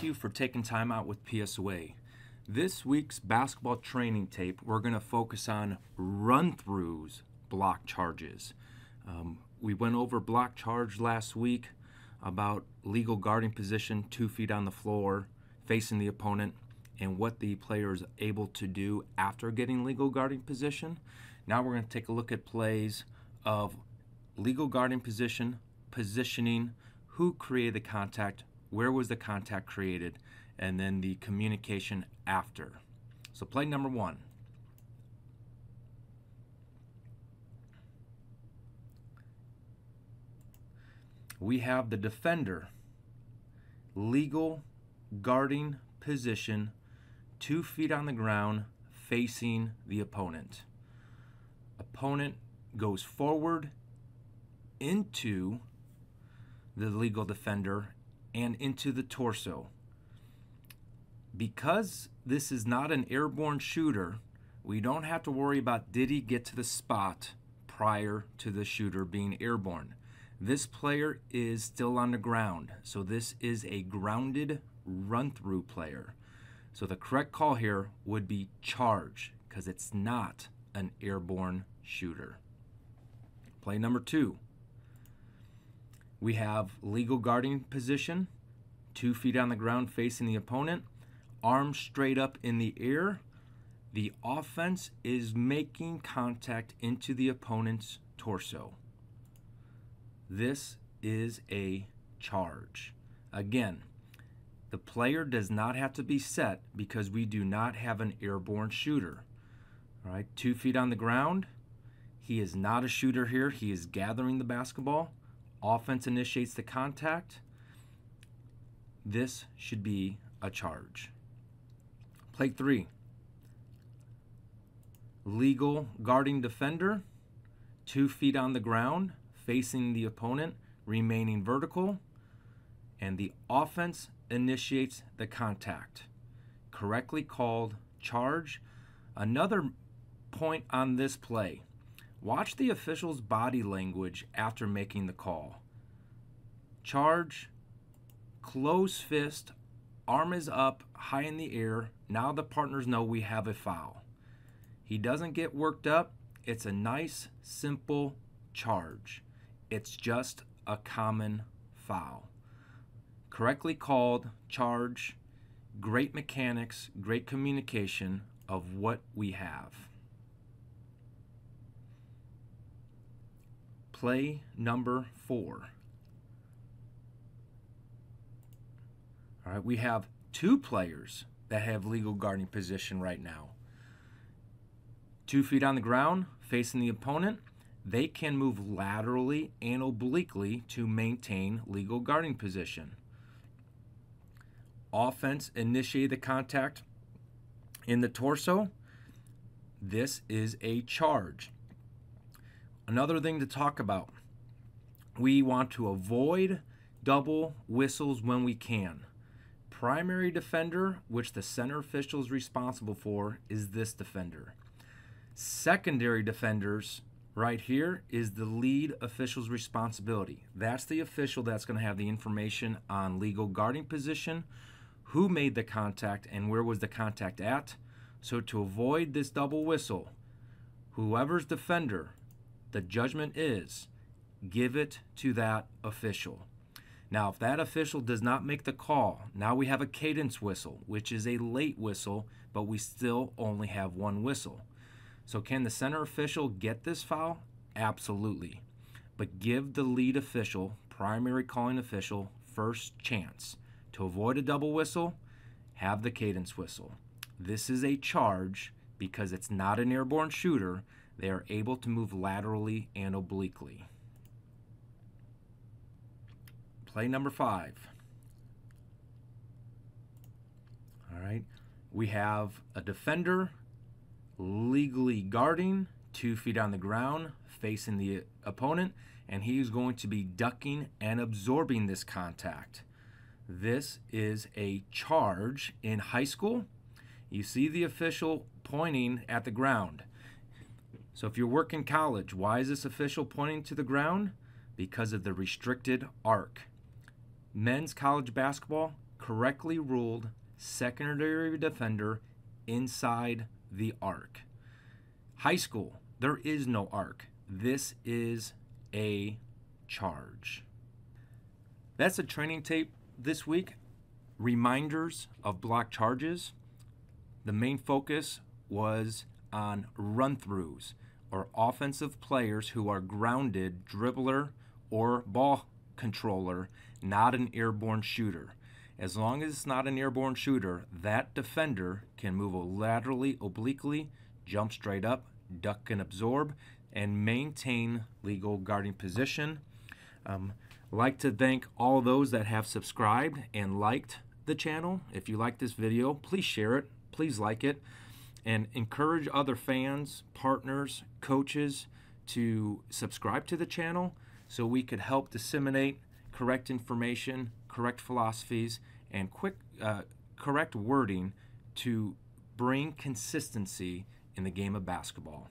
you for taking time out with PSOA. This week's basketball training tape, we're going to focus on run-throughs block charges. We went over block charge last week about legal guarding position, 2 feet on the floor, facing the opponent, and what the player is able to do after getting legal guarding position. Now we're going to take a look at plays of legal guarding position, positioning, who created the contact, where was the contact created, and then the communication after. So play number 1. We have the defender, legal guarding position, 2 feet on the ground, facing the opponent. Opponent goes forward into the legal defender and into the torso. Because this is not an airborne shooter, we don't have to worry about did he get to the spot prior to the shooter being airborne. This player is still on the ground, so this is a grounded run-through player. So the correct call here would be charge, because it's not an airborne shooter. Play number 2. We have legal guarding position, 2 feet on the ground facing the opponent, arms straight up in the air. The offense is making contact into the opponent's torso. This is a charge. Again, the player does not have to be set because we do not have an airborne shooter. All right, 2 feet on the ground. He is not a shooter here. He is gathering the basketball. Offense initiates the contact. This should be a charge. Play 3. Legal guarding defender, 2 feet on the ground, facing the opponent, remaining vertical, and the offense initiates the contact. Correctly called charge. Another point on this play, watch the official's body language after making the call. Charge, closed fist, arm is up, high in the air. Now the partners know we have a foul. He doesn't get worked up. It's a nice, simple charge. It's just a common foul. Correctly called charge, great mechanics, great communication of what we have. Play number 4. All right, we have 2 players that have legal guarding position right now. 2 feet on the ground, facing the opponent. They can move laterally and obliquely to maintain legal guarding position. Offense initiate the contact in the torso. This is a charge. Another thing to talk about, we want to avoid double whistles when we can. Primary defender, which the center official is responsible for, is this defender. Secondary defenders right here is the lead official's responsibility. That's the official that's going to have the information on legal guarding position, who made the contact, and where was the contact at. So to avoid this double whistle, whoever's defender, the judgment is, give it to that official. Now, if that official does not make the call, now we have a cadence whistle, which is a late whistle, but we still only have one whistle. So can the center official get this foul? Absolutely. But give the lead official, primary calling official, first chance. To avoid a double whistle, have the cadence whistle. This is a charge because it's not an airborne shooter. They are able to move laterally and obliquely. Play number 5. All right, we have a defender legally guarding, 2 feet on the ground, facing the opponent, and he's going to be ducking and absorbing this contact. This is a charge in high school. You see the official pointing at the ground. So if you work in college, why is this official pointing to the ground? Because of the restricted arc. Men's college basketball, correctly ruled secondary defender inside the arc. High school, there is no arc. This is a charge. That's a training tape this week. Reminders of block charges. The main focus was on run-throughs, or offensive players who are grounded dribbler or ball controller, not an airborne shooter. As long as it's not an airborne shooter, that defender can move laterally, obliquely, jump straight up, duck and absorb, and maintain legal guarding position. Like to thank all those that have subscribed and liked the channel. If you like this video, please share it, please like it, and encourage other fans, partners, coaches to subscribe to the channel so we could help disseminate correct information, correct philosophies, and correct wording to bring consistency in the game of basketball.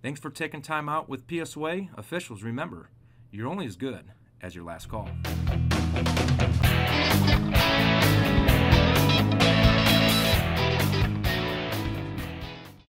Thanks for taking time out with PSOA officials. Remember, you're only as good as your last call.